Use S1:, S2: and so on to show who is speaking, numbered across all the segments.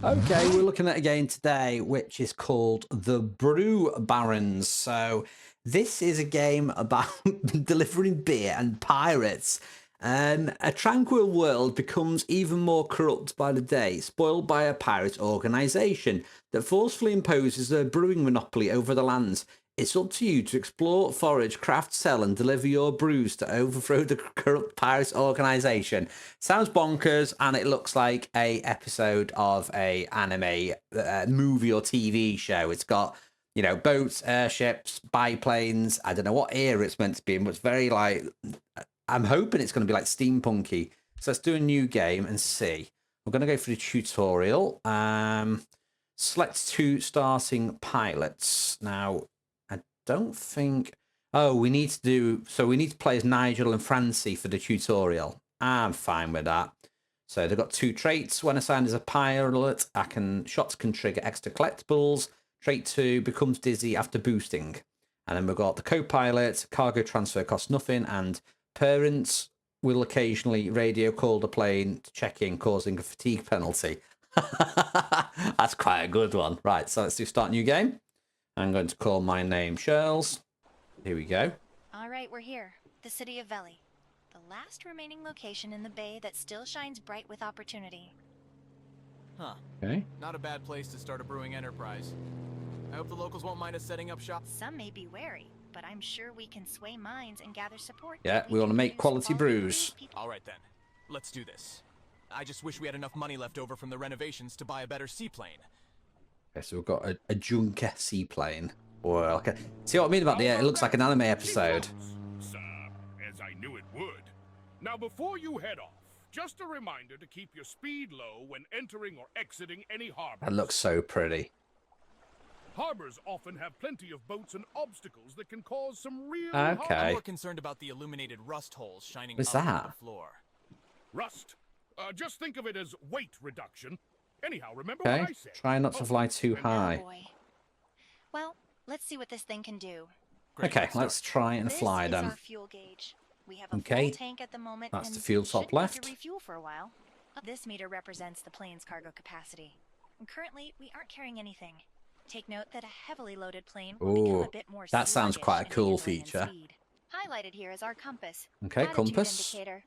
S1: Okay, we're looking at a game today which is called the Brew Barons. So this is a game about delivering beer and pirates. And a tranquil world becomes even more corrupt by the day, spoiled by a pirate organisation that forcefully imposes a brewing monopoly over the lands. It's up to you to explore, forage, craft, sell, and deliver your brews to overthrow the corrupt pirate organisation. Sounds bonkers, and it looks like a episode of a anime movie or TV show. It's got, you know, boats, airships, biplanes. I don't know what era it's meant to be in, but it's very like. I'm hoping it's going to be like steampunky. So let's do a new game and see. We're going to go for the tutorial. Select two starting pilots. Now, I don't think. Oh, we need to do. So we need to play as Nigel and Francie for the tutorial. I'm fine with that. So they've got two traits. When assigned as a pilot, shots can trigger extra collectibles. Trait 2 becomes dizzy after boosting. And then we've got the co-pilot, cargo transfer costs nothing, and parents will occasionally radio call the plane to check in, causing a fatigue penalty. That's quite a good one. Right, so let's do start new game. I'm going to call my name Shirls. Here we go.
S2: All right, we're here. The city of Veli. The last remaining location in the bay that still shines bright with opportunity.
S3: Huh.
S1: Okay.
S3: Not a bad place to start a brewing enterprise. I hope the locals won't mind us setting up shop.
S2: Some may be wary, but I'm sure we can sway minds and gather support.
S1: Yeah, we want to make quality brews.
S3: All right then, let's do this. I just wish we had enough money left over from the renovations to buy a better seaplane.
S1: Okay, so we've got a Junker seaplane. Well, okay. See what I mean about the it looks like an anime episode.
S4: Sir, as I knew it would. Now before you head off, just a reminder to keep your speed low when entering or exiting any harbor.
S1: That looks so pretty.
S4: Harbors often have plenty of boats and obstacles that can cause some real
S1: Okay.
S3: I'm more concerned about the illuminated rust holes shining
S1: What's
S3: up
S1: that?
S3: on the floor.
S4: rust. Just think of it as weight reduction. Anyhow, remember
S1: Okay.
S4: what I said.
S1: Try not to fly too
S2: Oh
S1: high.
S2: boy. Well, let's see what this thing can do.
S3: Great,
S1: Okay, let's
S3: start.
S1: try and
S2: This
S1: fly
S2: is
S1: them.
S2: our fuel gauge. We have a
S1: Okay.
S2: full tank at the moment.
S1: That's
S2: and
S1: the fuel top
S2: shouldn't need
S1: left.
S2: to refuel for a while. This meter represents the plane's cargo capacity. And currently, we aren't carrying anything. Take note that a heavily loaded plane will become
S1: Ooh,
S2: a bit more
S1: that sounds
S2: sluggish
S1: quite a
S2: in
S1: cool
S2: handling and
S1: feature.
S2: speed. Highlighted here is our compass.
S1: Okay,
S2: Attitude
S1: compass.
S2: indicator,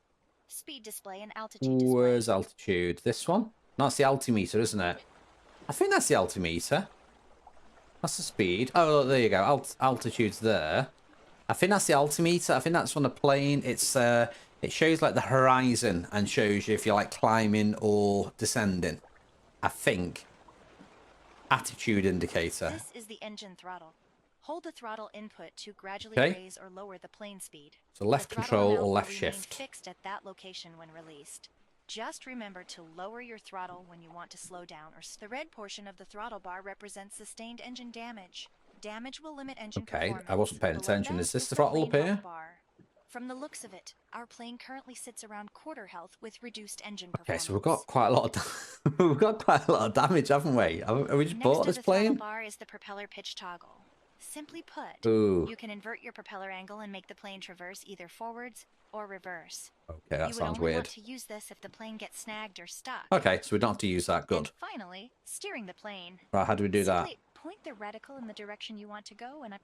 S2: speed display, and altitude display.
S1: Where's altitude? This one? No, it's the altimeter, isn't it? I think that's the altimeter. That's the speed. Oh, look, there you go. Altitude's there. I think that's the altimeter. I think that's on the plane. It's it shows like the horizon and shows you if you're like climbing or descending. I think. Attitude indicator.
S2: This is the engine throttle. Hold the throttle input to gradually
S1: Okay.
S2: raise or lower the plane speed.
S1: So left
S2: The throttle
S1: control
S2: amount
S1: or
S2: will
S1: left
S2: remain
S1: shift.
S2: fixed at that location when released. Just remember to lower your throttle when you want to slow down, or the red portion of the throttle bar represents sustained engine damage. Damage will limit engine
S1: Okay,
S2: performance.
S1: I wasn't paying
S2: Below
S1: attention.
S2: that
S1: Is this the
S2: the
S1: throttle up
S2: plane
S1: here?
S2: health bar. From the looks of it, our plane currently sits around quarter health with reduced engine
S1: Okay,
S2: performance.
S1: so we've got quite a lot of we've got quite a lot of damage, haven't we? Have we just
S2: Next
S1: bought
S2: to
S1: this
S2: the throttle
S1: plane?
S2: bar is the propeller pitch toggle. Simply put,
S1: Ooh.
S2: you can invert your propeller angle and make the plane traverse either forwards or reverse.
S1: Okay, that
S2: You would
S1: sounds
S2: only
S1: weird.
S2: want to use this if the plane gets snagged or stuck.
S1: Okay, so we don't have to use that. Good.
S2: And finally, steering the plane.
S1: Right, how do we do that?
S2: Simply point the reticle in the direction you want to go and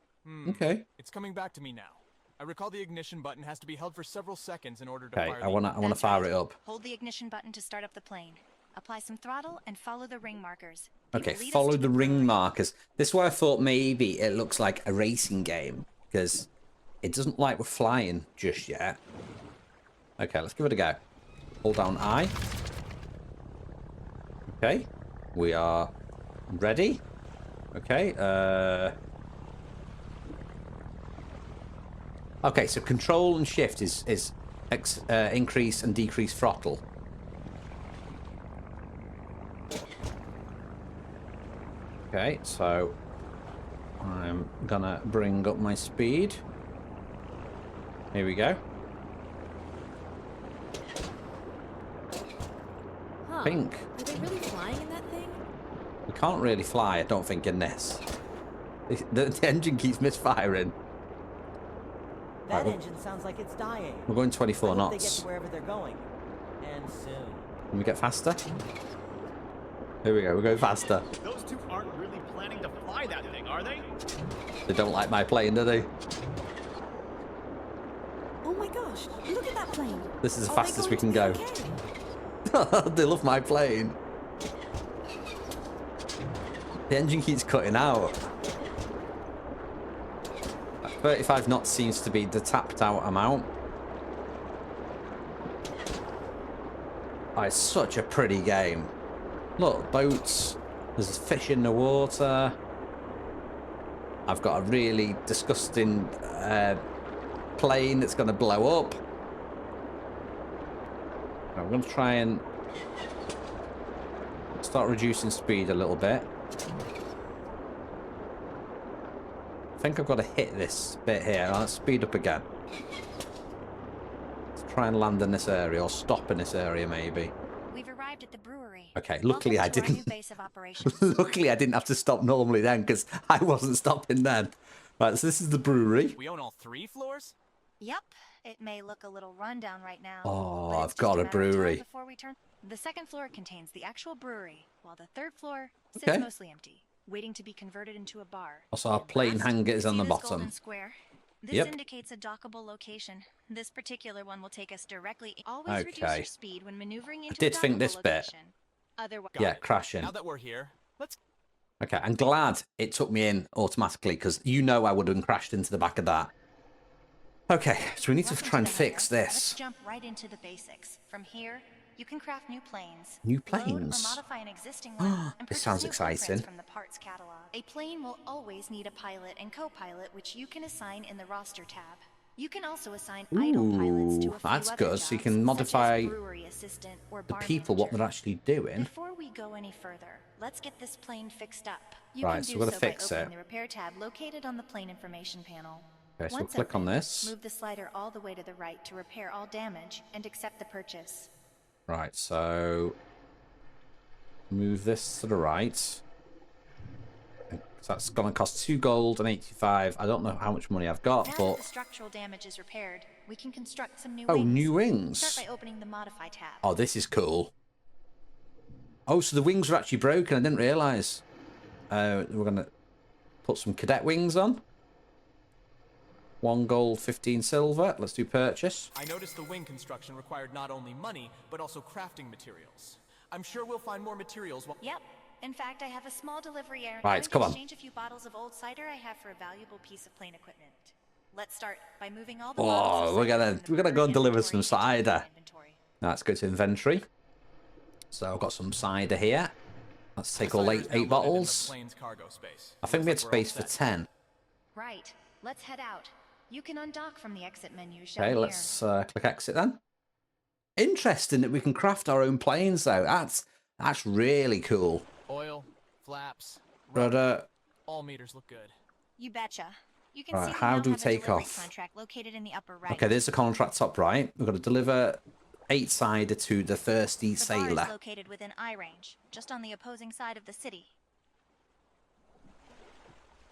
S1: Okay.
S3: It's coming back to me now. I recall the ignition button has to be held for several seconds in order to
S1: Okay,
S3: fire
S1: I wanna
S2: That's
S1: fire
S2: right.
S1: it up.
S2: Hold the ignition button to start up the plane. Apply some throttle and follow the ring markers. They
S1: Okay,
S2: will lead us
S1: follow
S2: to
S1: the
S2: brewery.
S1: ring markers. This is why I thought maybe it looks like a racing game, because it doesn't like we're flying just yet. Okay, let's give it a go. Hold down I. Okay, we are ready. Okay, okay, so control and shift is increase and decrease throttle. Okay, so I'm gonna bring up my speed. Here we go.
S5: Huh.
S1: Pink.
S5: Are they really flying in that thing?
S1: We can't really fly, I don't think, in this. The engine keeps misfiring.
S6: That
S1: Right, well-
S6: engine sounds like it's dying.
S1: We're going 24
S6: I hope they get
S1: knots.
S6: to wherever they're going. And soon.
S1: Can we get faster? Here we go. We're going faster.
S7: Those two aren't really planning to fly that thing, are they?
S1: They don't like my plane, do they?
S5: Oh my gosh, look at that plane.
S1: This is as
S5: Are
S1: fast
S5: they
S1: as we
S5: going
S1: can
S5: to
S1: go.
S5: be okay?
S1: They love my plane. The engine keeps cutting out. 35 knots seems to be the tapped out amount. Oh, it's such a pretty game. Look, boats. There's fish in the water. I've got a really disgusting plane that's going to blow up. I'm going to try and start reducing speed a little bit. I think I've got to hit this bit here. Let's speed up again. Let's try and land in this area, or stop in this area maybe.
S2: We've arrived at the brewery.
S1: Okay, luckily I
S2: Welcome to our new
S1: didn't.
S2: base of operations.
S1: Luckily I didn't have to stop normally then, because I wasn't stopping then. Right, so this is the brewery.
S3: We own all 3 floors?
S2: Yep, it may look a little rundown right now.
S1: Oh,
S2: but it's
S1: I've got
S2: just
S1: a
S2: matter of time
S1: brewery.
S2: Before we turn, the second floor contains the actual brewery, while the third floor sits
S1: Okay.
S2: mostly empty, waiting to be converted into a bar.
S1: Also, our
S2: And
S1: plane
S2: last,
S1: hanger is on
S2: see
S1: the
S2: this
S1: bottom.
S2: golden square? This
S1: Yep.
S2: indicates a dockable location. This particular one will take us directly. Always reduce your
S1: Okay.
S2: speed when maneuvering into
S1: did
S2: a
S1: think
S2: dockable
S1: this bit.
S2: location. Otherwise,
S1: Yeah, crashing.
S3: Now that we're here, let's...
S1: Okay, I'm glad it took me in automatically, because you know I would have crashed into the back of that. Okay, so we need to
S2: Welcome
S1: try and
S2: the
S1: fix
S2: hangar. Let's
S1: this.
S2: jump right into the basics. From here, you can craft new planes.
S1: New
S2: Load
S1: planes?
S2: or modify an existing one. And
S1: This
S2: purchase
S1: sounds
S2: new
S1: exciting.
S2: blueprints from the parts catalog. A plane will always need a pilot and co-pilot, which you can assign in the roster tab. You can also assign idle pilots to a few
S1: That's
S2: other
S1: good, so you
S2: jobs,
S1: can
S2: such as
S1: modify
S2: brewery assistant or
S1: the
S2: bar
S1: people, what
S2: manager.
S1: they're actually doing.
S2: Before we go any further, let's get this plane fixed up. You
S1: Right,
S2: can
S1: so
S2: do
S1: we're gonna
S2: so by
S1: fix
S2: opening
S1: it.
S2: the repair tab located on the plane information panel.
S1: Okay, so we'll
S2: Once
S1: click on
S2: opened,
S1: this.
S2: Move the slider all the way to the right to repair all damage and accept the purchase.
S1: Right, so move this to the right. So that's gonna cost 2 gold and 85. I don't know how much money I've got,
S2: Now
S1: but
S2: that the structural damage is repaired, we can construct some new
S1: oh,
S2: wings.
S1: new wings.
S2: Start by opening the modify tab.
S1: Oh, this is cool. Oh, so the wings were actually broken. I didn't realise. We're gonna put some cadet wings on. 1 gold, 15 silver. Let's do purchase.
S3: I noticed the wing construction required not only money, but also crafting materials. I'm sure we'll find more materials while...
S2: Yep. In fact, I have a small delivery errand.
S1: Right,
S2: going
S1: come
S2: to
S1: on.
S2: exchange a few bottles of old cider I have for a valuable piece of plane equipment. Let's start by moving all the bottles
S1: Oh,
S2: of
S1: we're
S2: cider
S1: gonna
S2: from the
S1: go and
S2: brewery
S1: deliver
S2: inventory
S1: some
S2: into the
S1: cider.
S2: inventory.
S1: Now let's go to inventory. So I've got some cider here. Let's take all
S3: Cider's now
S1: eight
S3: loaded in the
S1: bottles.
S3: plane's cargo space.
S1: I think we had
S3: Looks like we're all
S1: space for
S3: set.
S1: 10.
S2: Right. Let's head out. You can undock from the exit menu shown
S1: Okay,
S2: here.
S1: let's click exit then. Interesting that we can craft our own planes though. That's really cool.
S3: Oil, flaps,
S1: But
S3: rudder, all meters look good.
S2: You betcha. You can
S1: Right,
S2: see we
S1: how
S2: now
S1: do we
S2: have a
S1: take
S2: delivery
S1: off?
S2: contract located in the upper right.
S1: okay, there's the contract top right. We've got to deliver 8 cider to the thirsty
S2: The bar
S1: sailor.
S2: is located within eye range, just on the opposing side of the city.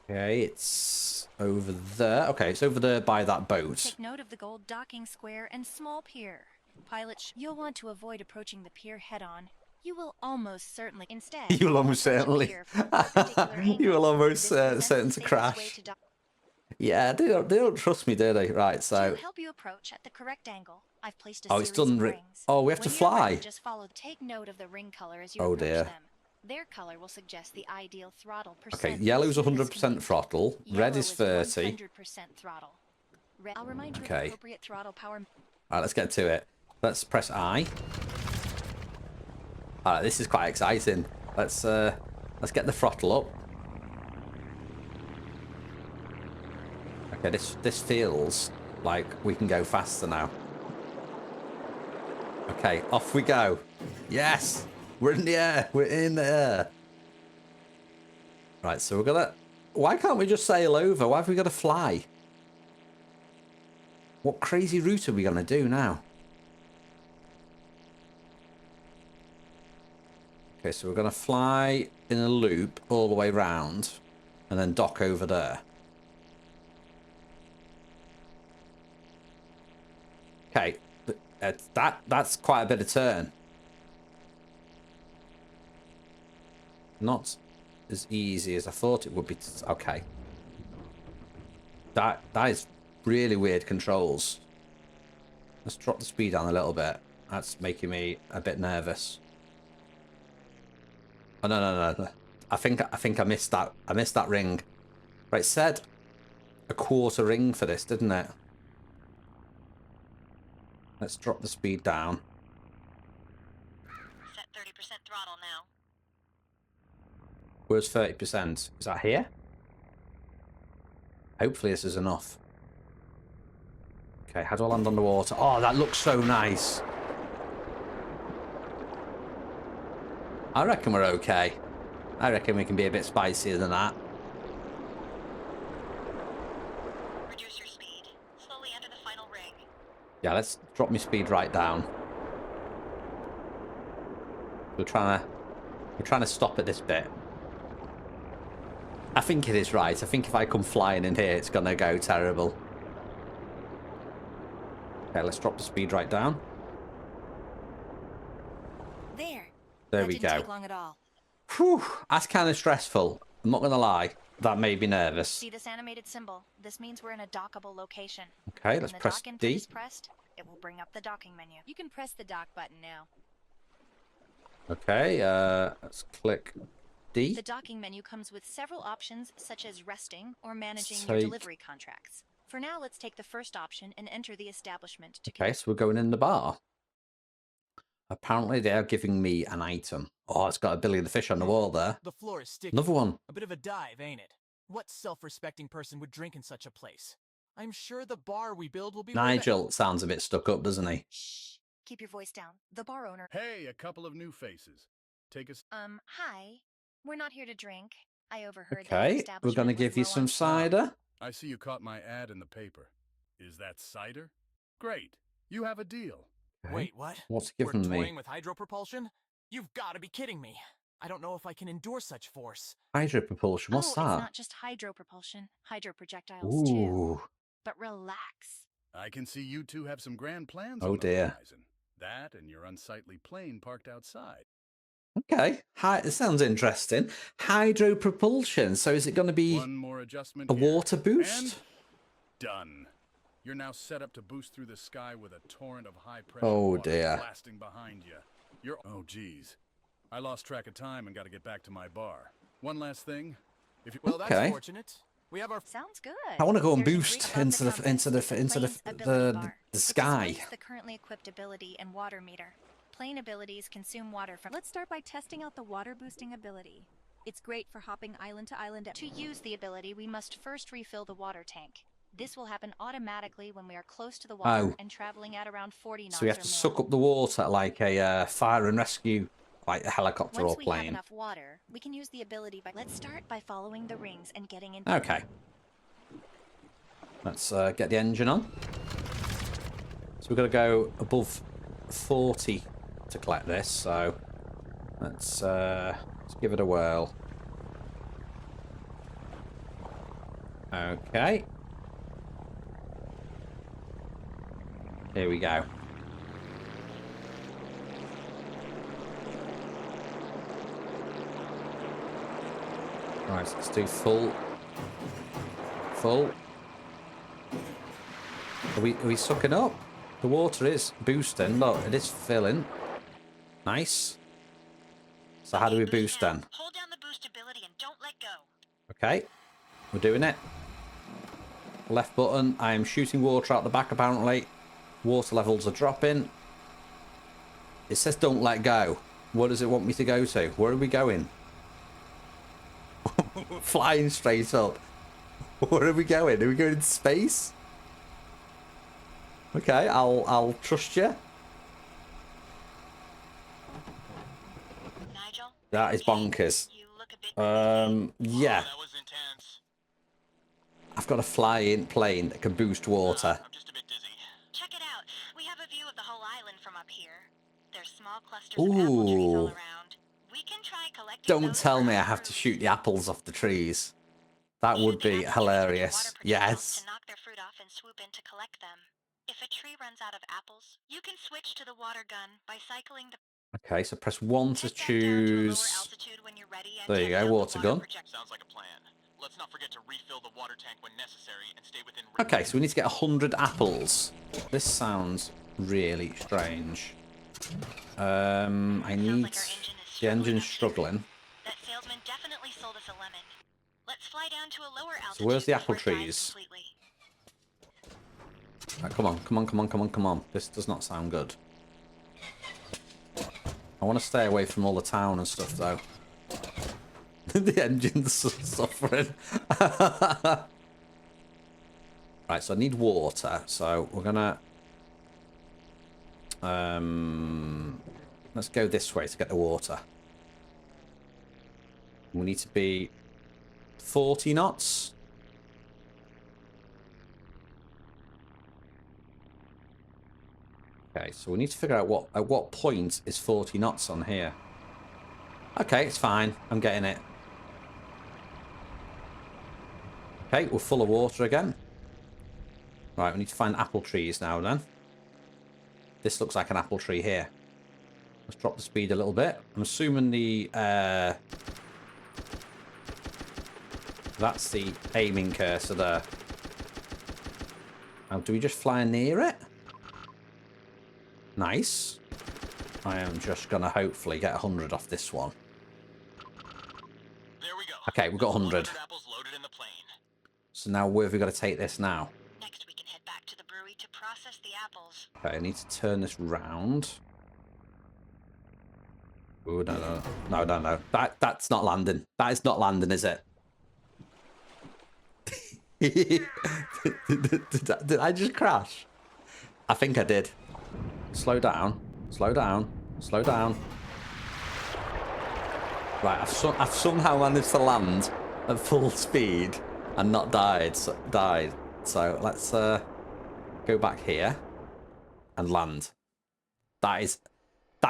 S1: Okay, it's over there. Okay, it's over there by that boat.
S2: Take note of the gold docking square and small pier. Pilot, you'll want to avoid approaching the pier head-on. You will almost certainly instead.
S1: You will almost
S2: approach the
S1: certainly.
S2: pier from a perpendicular
S1: You
S2: angle.
S1: will almost
S2: This presents
S1: certain
S2: the
S1: to
S2: safest
S1: crash.
S2: way to dock.
S1: Yeah, they don't trust me, do they? Right, so
S2: To help you approach at the correct angle, I've placed a
S1: Oh, it's
S2: series
S1: done
S2: of
S1: ri-
S2: rings.
S1: Oh, we have to
S2: When you're ready,
S1: fly.
S2: just follow. Take note of the ring color as you
S1: Oh,
S2: approach
S1: dear.
S2: them. Their color will suggest the ideal throttle percent.
S1: okay,
S2: for
S1: yellow's
S2: speed is
S1: 100%
S2: convenient.
S1: throttle, red
S2: Yellow
S1: is 30.
S2: 100% throttle. I'll remind you of
S1: Okay.
S2: the appropriate throttle power.
S1: Alright, let's get to it. Let's press I. Alright, this is quite exciting. Let's get the throttle up. Okay, this feels like we can go faster now. Okay, off we go. Yes! We're in the air! We're in the air! Right, so we're gonna... Why can't we just sail over? Why have we got to fly? What crazy route are we gonna do now? Okay, so we're gonna fly in a loop all the way round and then dock over there. Okay, that's quite a bit of turn. Not as easy as I thought it would be. Okay. That is really weird controls. Let's drop the speed down a little bit. That's making me a bit nervous. Oh no. I think I missed that. I missed that ring. Right, it said a quarter ring for this, didn't it? Let's drop the speed down.
S2: Set 30% throttle now.
S1: Where's 30%? Is that here? Hopefully this is enough. Okay, how do I land on the water? Oh, that looks so nice. I reckon we're okay. I reckon we can be a bit spicier than that.
S2: Reduce your speed. Slowly enter the final ring.
S1: Yeah, let's drop my speed right down. We're trying to stop at this bit. I think it is right. I think if I come flying in here, it's gonna go terrible. Okay, let's drop the speed right down.
S2: There.
S1: There
S2: That
S1: we
S2: didn't
S1: go.
S2: take long at all.
S1: Whew, that's kind of stressful. I'm not gonna lie. That made me nervous.
S2: See this animated symbol? This means we're in a dockable location.
S1: Okay,
S2: When
S1: let's
S2: the
S1: press
S2: dock input
S1: D.
S2: is pressed, it will bring up the docking menu. You can press the dock button now.
S1: Okay, let's click D.
S2: The docking menu comes with several options such as resting or managing
S1: Take-
S2: your delivery contracts. For now, let's take the first option and enter the establishment to
S1: Okay, so we're going in the bar. Apparently they are giving me an item. Oh, it's got a Billy the Fish on the wall there.
S3: The floor is sticky.
S1: Another one.
S3: A bit of a dive, ain't it? What self-respecting person would drink in such a place? I'm sure the bar we build will be worth it.
S1: Nigel sounds a bit stuck up, doesn't he?
S2: Shh. Keep your voice down. The bar owner.
S4: Hey, a couple of new faces. Take us.
S2: Hi. We're not here to drink. I overheard that
S1: Okay,
S2: your
S1: we're
S2: establishment
S1: going to
S2: was
S1: give you
S2: low
S1: some
S2: on-
S1: cider.
S4: I see you caught my ad in the paper. Is that cider? Great. You have a deal.
S1: Okay.
S3: Wait, what?
S1: What's
S3: We're
S1: given me?
S3: toying with hydropropulsion? You've got to be kidding me. I don't know if I can endure such force.
S1: Hydro propulsion. What's
S2: oh,
S1: that?
S2: It's not just hydro propulsion. Hydro projectiles too.
S1: Ooh.
S2: But relax.
S4: I can see you two have some grand plans
S1: Oh,
S4: on the
S1: dear.
S4: horizon. That and your unsightly plane parked outside.
S1: Okay. It sounds interesting. Hydro propulsion. So is it going to be
S4: One more adjustment
S1: a
S4: here.
S1: water boost?
S4: And done. You're now set up to boost through the sky with a torrent of high-pressure
S1: Oh,
S4: water
S1: dear.
S4: blasting behind you. You're... Oh, geez. I lost track of time and got to get back to my bar. One last thing. If you...
S3: Well,
S1: Okay.
S3: that's fortunate. We have our...
S2: Sounds good.
S1: I want to go and
S2: There's a
S1: boost
S2: grid above
S1: into the
S2: compass with plane's ability bar.
S1: the
S2: It
S1: sky.
S2: displays the currently equipped ability and water meter. Plane abilities consume water from.
S5: Let's start by testing out the water boosting ability. It's great for hopping island to island.
S2: To use the ability, we must first refill the water tank. This will happen automatically when we are close to the water
S1: Oh.
S2: and traveling at around 40 knots
S1: So we have
S2: or
S1: to
S2: more.
S1: suck up the water like a fire and rescue, like a helicopter
S2: Once
S1: or
S2: we have
S1: plane.
S2: enough water, we can use the ability by. Let's start by following the rings and getting into.
S1: Okay. Let's get the engine on. So we've got to go above 40 to collect this. So let's give it a whirl. Okay. Here we go. Right, let's do full. Full. Are we sucking up? The water is boosting. Look, it is filling. Nice. So how do we boost then?
S2: Hold down the boost ability and don't let go.
S1: Okay. We're doing it. Left button. I am shooting water out the back apparently. Water levels are dropping. It says don't let go. Where does it want me to go to? Where are we going? Flying straight up. Where are we going? Are we going into space? Okay, I'll trust you.
S2: Nigel?
S1: That is bonkers.
S2: You look a bit.
S1: Yeah.
S7: That was intense.
S1: I've got a flying plane that can boost water.
S7: I'm just a bit dizzy.
S2: Check it out. We have a view of the whole island from up here. There's small clusters of apple trees all
S1: Ooh.
S2: around. We can try collecting
S1: Don't
S2: those
S1: tell
S2: for
S1: me I
S2: our
S1: have to
S2: fruit.
S1: shoot the apples off the trees. That
S2: Use
S1: would
S2: the
S1: be
S2: apples
S1: hilarious.
S2: with your water projectiles
S1: Yes.
S2: To knock their fruit off and swoop in to collect them. If a tree runs out of apples, you can switch to the water gun by cycling the.
S1: Okay, so press 1 to
S2: Head back down to a lower
S1: choose.
S2: altitude when you're ready and
S1: There you
S2: test
S1: go,
S2: out the
S1: water gun.
S7: Sounds like a plan. Let's not forget to refill the water tank when necessary and stay within reach.
S1: Okay, so we need to get 100 apples. This sounds really strange. I need... The engine's struggling.
S2: That salesman definitely sold us a lemon. Let's fly down to a lower altitude.
S1: So where's the apple
S2: before it dies
S1: trees?
S2: completely.
S1: Right, come on, come on, come on, come on, come on. This does not sound good. I want to stay away from all the town and stuff, though. The engine's suffering. Right, so I need water. So we're gonna... let's go this way to get the water. We need to be 40 knots. Okay, so we need to figure out at what point is 40 knots on here. Okay, it's fine. I'm getting it. Okay, we're full of water again. Right, we need to find apple trees now then. This looks like an apple tree here. Let's drop the speed a little bit. I'm assuming the... that's the aiming cursor there. Now, do we just fly near it? Nice. I am just going to hopefully get 100 off this one.
S7: There we go.
S1: Okay, we've got 100.
S7: Apples loaded in the plane.
S1: So now where have we got to take this now?
S2: Next, we can head back to the brewery to process the apples.
S1: Okay, I need to turn this round. Oh, no, no, no, no, no. That's not landing. That is not landing, is it? did I just crash? I think I did. Slow down. Slow down. Slow down. Right, I've somehow managed to land at full speed and not died. So let's go back here and land. That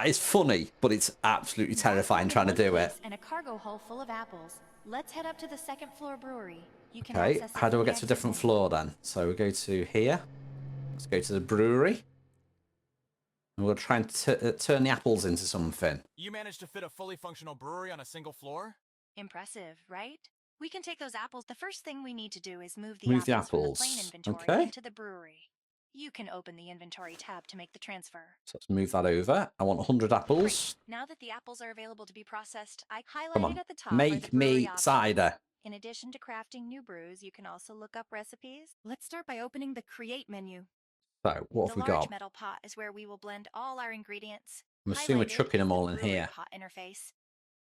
S1: is funny, but it's absolutely terrifying trying to do it.
S5: And a cargo hull full of apples. Let's head up to the second floor brewery. You can
S1: Okay,
S5: access it
S1: how do
S5: from
S1: I
S5: the
S1: get to a different
S5: exit
S1: floor then? So we go to here. Let's go to the brewery. And we'll try and turn the apples into something.
S3: You managed to fit a fully functional brewery on a single floor?
S2: Impressive, right? We can take those apples. The first thing we need to do is move
S1: Move the
S2: apples from the
S1: apples.
S2: plane inventory
S1: Okay.
S2: into the brewery. You can open the inventory tab to make the transfer.
S1: So let's move that over. I want 100 apples.
S2: Now that the apples are available to be processed, I
S1: Come
S2: highlighted
S1: on.
S2: at the top are the
S1: Make me
S2: brewery options.
S1: cider.
S2: In addition to crafting new brews, you can also look up recipes. Let's start by opening the Create menu.
S1: So what have
S2: The
S1: we
S2: large
S1: got?
S2: metal pot is where we will blend all our ingredients.
S1: I'm assuming we're
S2: Highlighted
S1: chucking
S2: is
S1: them
S2: the
S1: all in
S2: brewery
S1: here.
S2: pot interface.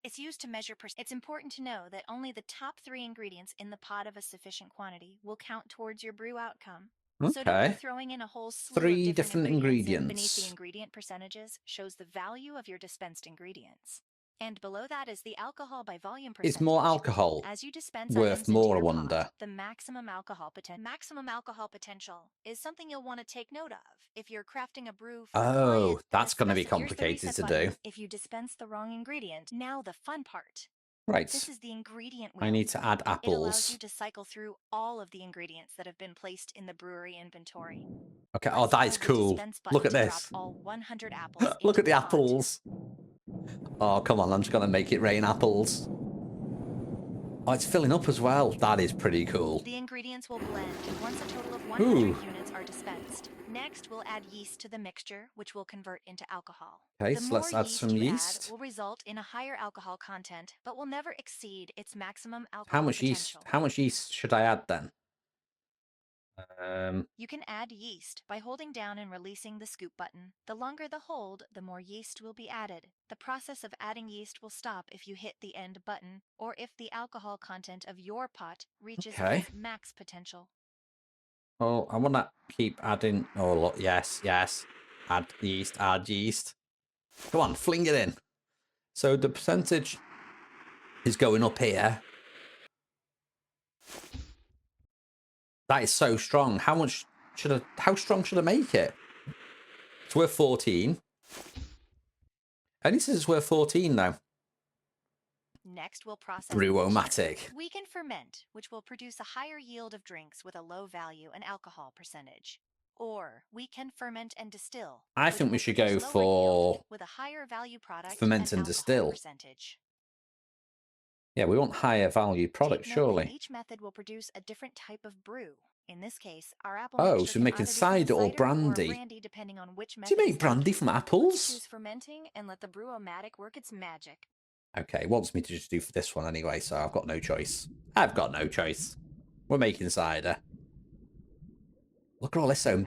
S2: It's used to measure. It's important to know that only the top 3 ingredients in the pot of a sufficient quantity will count towards your brew outcome. So don't be
S1: Okay.
S2: throwing in a whole slew of
S1: 3
S2: different
S1: different
S2: ingredients. Beneath
S1: ingredients.
S2: the ingredient percentages shows the value of your dispensed ingredients. And below that is the alcohol by volume percentage.
S1: Is more alcohol
S2: As you dispense
S1: worth
S2: items into
S1: more, I
S2: your pot,
S1: wonder?
S2: the maximum alcohol potential is something you'll want to take note of if you're crafting a brew for a
S1: Oh,
S2: client.
S1: that's going to be
S2: Here's the
S1: complicated
S2: reset
S1: to
S2: button
S1: do.
S2: if you dispense the wrong ingredient. Now the fun part.
S1: Right.
S2: This is the ingredient
S1: I
S2: wheel.
S1: need to add
S2: It allows
S1: apples.
S2: you to cycle through all of the ingredients that have been placed in the brewery inventory.
S1: Okay.
S2: Press
S1: Oh, that is
S2: hold the
S1: cool.
S2: dispense button
S1: Look at
S2: to
S1: this.
S2: drop all 100 apples
S1: Look
S2: into
S1: at the
S2: pot.
S1: apples. Oh, come on. I'm just going to make it rain apples. Oh, it's filling up as well. That is pretty cool.
S2: The ingredients will blend once a total of 100
S1: Ooh.
S2: units are dispensed. Next, we'll add yeast to the mixture, which will convert into alcohol.
S1: Okay,
S2: The
S1: so let's
S2: more
S1: add some
S2: you
S1: yeast.
S2: add will result in a higher alcohol content, but will never exceed its maximum alcohol
S1: How much yeast?
S2: potential.
S1: How much yeast should I add then?
S2: You can add yeast by holding down and releasing the scoop button. The longer the hold, the more yeast will be added. The process of adding yeast will stop if you hit the end button, or if the alcohol content of your pot reaches
S1: Okay.
S2: its max potential.
S1: Oh, I want to keep adding. Oh, look. Yes, yes. Add yeast, add yeast. Come on, fling it in. So the percentage is going up here. That is so strong. How strong should I make it? It's worth 14. Only says it's worth 14 now.
S2: Next, we'll process
S1: Brew-o-matic.
S2: We can ferment, which will produce a higher yield of drinks with a low value and alcohol percentage. Or we can ferment and distill.
S1: I
S2: which
S1: think we
S2: will
S1: should
S2: produce
S1: go
S2: lower yield
S1: for
S2: with a higher value product
S1: ferment
S2: and
S1: and
S2: alcohol
S1: distill.
S2: percentage.
S1: Yeah, we want higher value
S2: Take
S1: products,
S2: note that
S1: surely.
S2: each method will produce a different type of brew. In this case, our apple
S1: Oh,
S2: mixture
S1: so we're
S2: can
S1: making
S2: either become
S1: cider or
S2: cider
S1: brandy.
S2: brandy depending on which
S1: Do you
S2: method
S1: make
S2: is
S1: brandy
S2: taken.
S1: from
S5: Let's
S1: apples?
S5: choose fermenting and let the brew-o-matic work its magic.
S1: Okay, it wants me to just do for this one anyway, so I've got no choice. I've got no choice. We're making cider. Look at all this, so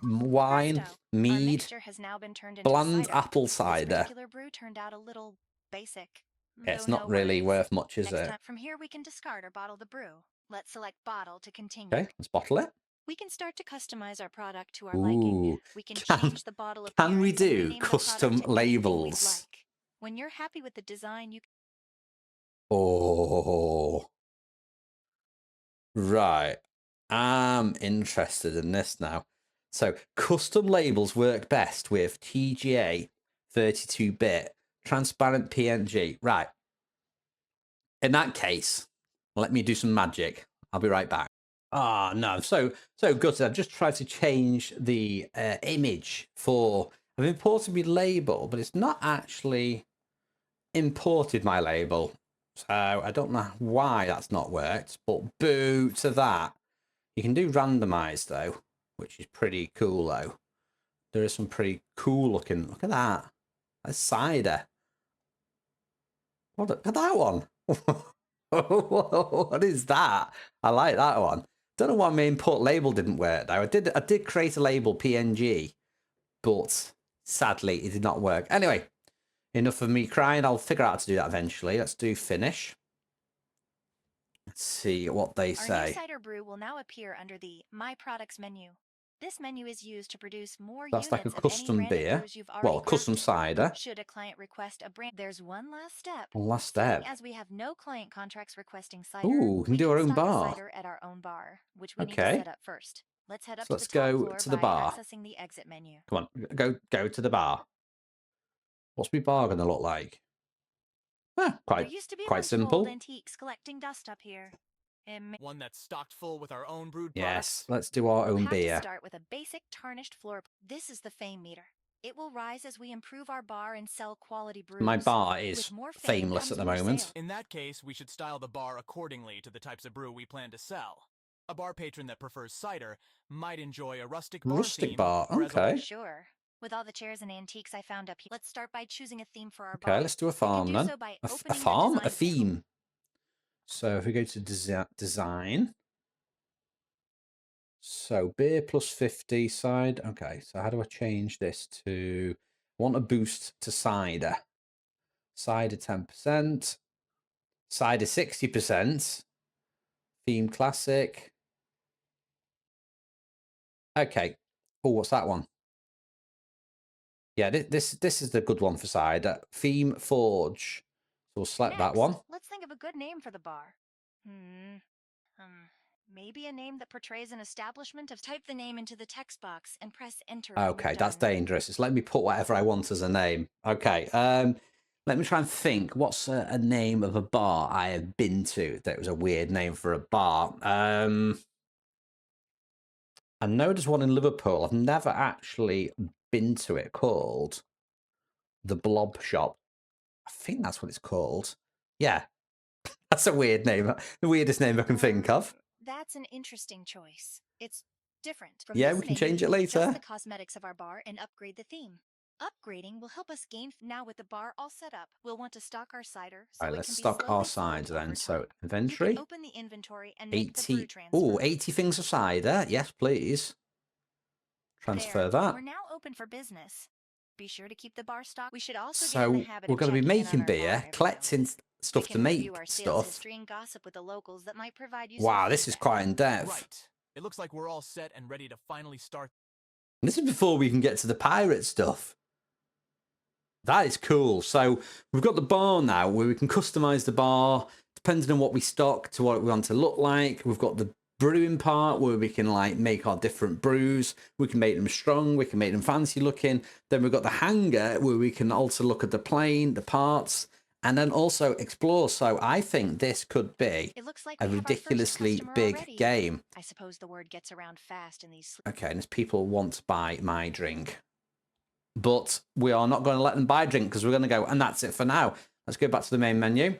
S1: wine,
S2: Presto! Our
S1: mead,
S2: mixture has now been turned into
S1: bland
S2: cider.
S1: apple
S2: This
S1: cider.
S2: particular brew turned out a little basic.
S1: Yeah, it's
S2: Though
S1: not
S2: no
S1: really
S2: worries.
S1: worth much, is
S2: Next
S1: it?
S2: time, from here we can discard or bottle the brew. Let's select bottle to continue.
S1: Okay, let's bottle it.
S2: We can start to customize our product to our liking.
S1: Ooh,
S2: We can
S1: can
S2: change the bottle
S1: can we
S2: appearance and
S1: do
S2: rename the product
S1: custom
S2: to anything we'd
S1: labels?
S2: like. When you're happy with the design, you
S1: Oh, right. I'm interested in this now. So, custom labels work best with TGA 32-bit transparent PNG. Right. In that case, let me do some magic. I'll be right back. Ah, no, so good. I've just tried to change the image for. I've imported my label, but it's not actually imported my label. So I don't know why that's not worked, but boo to that. You can do randomize though, which is pretty cool though. There is some pretty cool looking. Look at that. That's cider. Look at that one. What is that? I like that one. Don't know why my import label didn't work though. I did create a label PNG, but sadly it did not work. Anyway, enough of me crying. I'll figure out how to do that eventually. Let's do finish. Let's see what they
S2: Our
S1: say.
S2: new cider brew will now appear under the My Products menu. This menu is used to produce more
S1: That's like a
S2: units of any
S1: custom
S2: branded
S1: beer.
S2: brews you've already
S1: Well, custom
S2: crafted.
S1: cider.
S2: Should a client request a brand, there's one last step.
S1: One last
S2: Seeing
S1: step.
S2: as we have no client contracts requesting cider,
S1: Ooh, we can do our own
S2: stock the
S1: bar.
S2: cider at our own bar, which we need to
S1: Okay.
S2: set up first. Let's head up
S1: So
S2: to
S1: let's
S2: the top
S1: go
S2: floor
S1: to the
S2: by
S1: bar.
S2: accessing the exit menu.
S1: Come on, go to the bar. What's my bar gonna look like?
S2: There
S1: Quite
S2: used to be a
S1: quite
S2: bunch of old
S1: simple.
S2: antiques collecting dust up here.
S3: One that's stocked full with our own brewed
S1: Yes,
S3: products.
S1: let's do our
S2: We'll
S1: own
S2: have to
S1: beer.
S2: start with a basic tarnished floor. This is the fame meter. It will rise as we improve our bar and sell quality brews.
S1: My bar is
S2: With more fame
S1: fameless
S2: comes
S1: at the
S2: more
S1: moment.
S2: sales.
S3: In that case, we should style the bar accordingly to the types of brew we plan to sell. A bar patron that prefers cider might enjoy a rustic bar
S1: Rustic
S3: theme,
S1: bar,
S3: or as a
S1: okay.
S2: Sure. With all the chairs and antiques I found up here, let's start by choosing a theme for our
S1: Okay,
S2: bar.
S1: let's do a
S2: You can
S1: farm
S2: do
S1: then.
S2: so by
S1: A
S2: opening your
S1: farm? A
S2: design
S1: theme. So if we go to design. So beer plus 50 side. Okay, so how do I change this to... I want a boost to cider. Cider 10%. Cider 60%. Theme classic. Okay. Oh, what's that one? Yeah, this is the good one for cider. Theme forge. So we'll select that
S2: Next,
S1: one.
S2: let's think of a good name for the bar. Maybe a name that portrays an establishment. Type the name into the text box and press enter. when you're
S1: Okay, that's
S2: done.
S1: dangerous. It's let me put whatever I want as a name. Okay, let me try and think. What's a name of a bar I have been to that was a weird name for a bar? I know there's one in Liverpool. I've never actually been to it, called the Blob Shop. I think that's what it's called. Yeah, that's a weird name. The weirdest name I can think of.
S2: That's an interesting choice. It's different from
S1: Yeah,
S2: this
S1: we can
S2: menu,
S1: change it
S2: we'll adjust
S1: later.
S2: the cosmetics of our bar and upgrade the theme. Upgrading will help us gain. Now with the bar all set up, we'll want to stock our cider. So
S1: All right,
S2: it
S1: let's
S2: can be
S1: stock our
S2: slowly sold
S1: cider
S2: over
S1: then.
S2: time.
S1: So
S2: You
S1: inventory.
S2: can open the inventory and make the brew
S1: 80.
S2: transfer.
S1: Oh, 80 things of cider. Yes, please. Transfer
S2: There,
S1: that.
S2: we're now open for business. Be sure to keep the bar stocked. We should also get in
S1: So
S2: the habit
S1: we're
S2: of
S1: going to be
S2: checking in on
S1: making
S2: our bar
S1: beer,
S2: every now
S1: collecting
S2: and then.
S1: stuff
S2: We
S1: to
S2: can
S1: make
S2: review our sales
S1: stuff.
S2: history and gossip with the locals that might provide you.
S1: Wow, this is quite in depth.
S3: Right. It looks like we're all set and ready to finally start.
S1: This is before we can get to the pirate stuff. That is cool. So we've got the bar now where we can customize the bar depending on what we stock to what we want to look like. We've got the brewing part where we can like make our different brews. We can make them strong. We can make them fancy looking. Then we've got the hanger where we can also look at the plane, the parts, and then also explore. So I think this could be
S2: It looks like
S1: a
S2: we have our first
S1: ridiculously
S2: customer
S1: big
S2: already.
S1: game.
S2: I suppose the word gets around fast in these.
S1: Okay, and as people want to buy my drink, but we are not going to let them buy drink because we're going to go, and that's it for now. Let's go back to the main menu.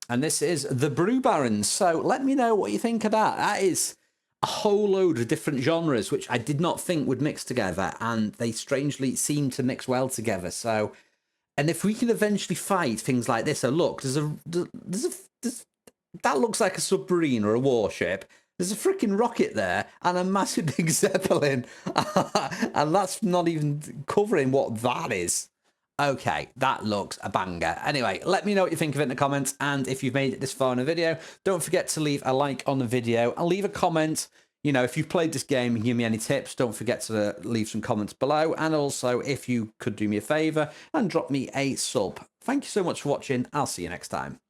S1: And this is the Brew Barons. So let me know what you think of that. That is a whole load of different genres, which I did not think would mix together, and they strangely seem to mix well together. So, and if we can eventually fight things like this, look, that looks like a submarine or a warship. There's a freaking rocket there and a massive big zeppelin, and that's not even covering what that is. Okay, that looks a banger. Anyway, let me know what you think of it in the comments, and if you've made it this far in the video, don't forget to leave a like on the video and leave a comment. You know, if you've played this game and give me any tips, don't forget to leave some comments below, and also if you could do me a favour and drop me a sub. Thank you so much for watching. I'll see you next time.